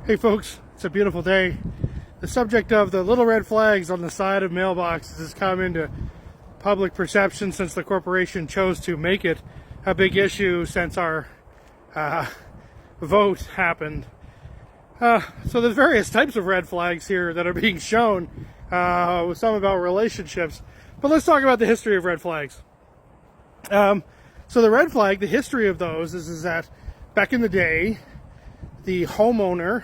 Hey folks, it's a beautiful day. The subject of the little red flags on the side of mailboxes has come into public perception since the corporation chose to make it a big issue since our vote happened. So there's various types of red flags here that are being shown, with some about relationships. But let's talk about the history of red flags. So the red flag, the history of those is that back in the day, the homeowner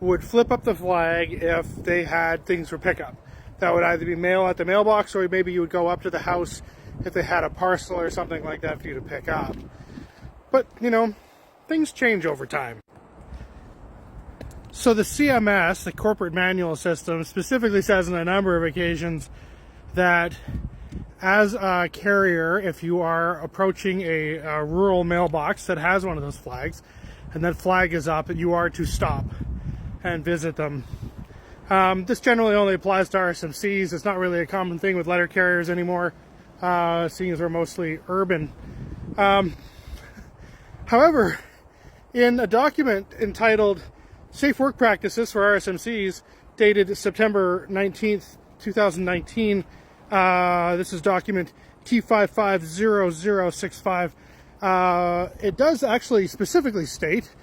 would flip up the flag if they had things for pickup. That would either be mail at the mailbox, or maybe you would go up to the house if they had a parcel or something like that for you to pick up. But, you know, things change over time. So the CMS, the corporate manual system, specifically says on a number of occasions that as a carrier, if you are approaching a rural mailbox that has one of those flags, and that flag is up, you are to stop and visit them. This generally only applies to RSMCs. It's not really a common thing with letter carriers anymore, seeing as we're mostly urban. However, in a document entitled Safe Work Practices for RSMCs, dated September 19th, 2019, this is document T550065, it does actually specifically state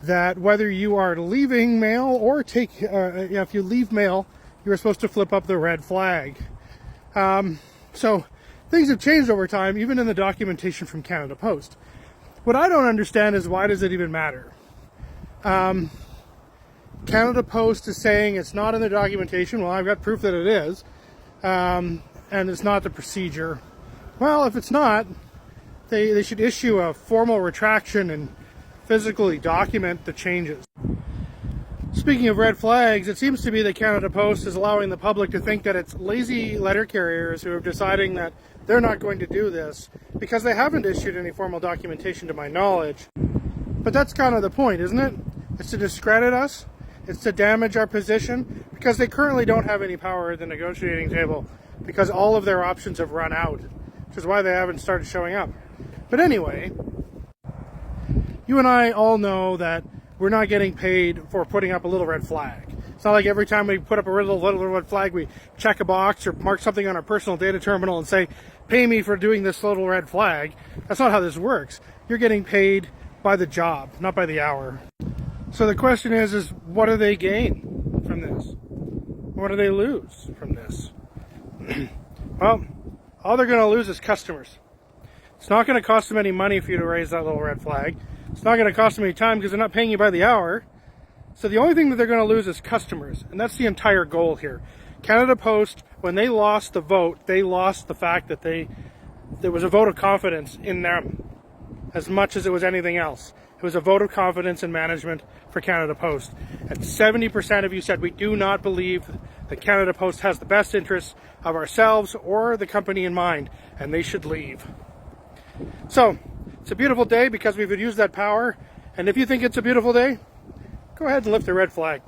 that whether you are leaving mail or if you leave mail, you're supposed to flip up the red flag. So things have changed over time, even in the documentation from Canada Post. What I don't understand is, why does it even matter? Canada Post is saying it's not in the documentation. Well, I've got proof that it is, and it's not the procedure. Well, if it's not, they should issue a formal retraction and physically document the changes. Speaking of red flags, it seems to be that Canada Post is allowing the public to think that it's lazy letter carriers who are deciding that they're not going to do this, because they haven't issued any formal documentation to my knowledge. But that's kind of the point, isn't it? It's to discredit us. It's to damage our position, because they currently don't have any power at the negotiating table, because all of their options have run out, which is why they haven't started showing up. But anyway, you and I all know that we're not getting paid for putting up a little red flag. It's not like every time we put up a little red flag, we check a box or mark something on our personal data terminal and say, pay me for doing this little red flag. That's not how this works. You're getting paid by the job, not by the hour. So the question is what do they gain from this? What do they lose from this? Well, all they're going to lose is customers. It's not going to cost them any money for you to raise that little red flag. It's not going to cost them any time, because they're not paying you by the hour. So the only thing that they're going to lose is customers. And that's the entire goal here. Canada Post, when they lost the vote, they lost the fact that there was a vote of confidence in them as much as it was anything else. It was a vote of confidence in management for Canada Post. And 70% of you said, we do not believe that Canada Post has the best interests of ourselves or the company in mind, and they should leave. So, it's a beautiful day because we've used that power. And if you think it's a beautiful day, go ahead and lift the red flag.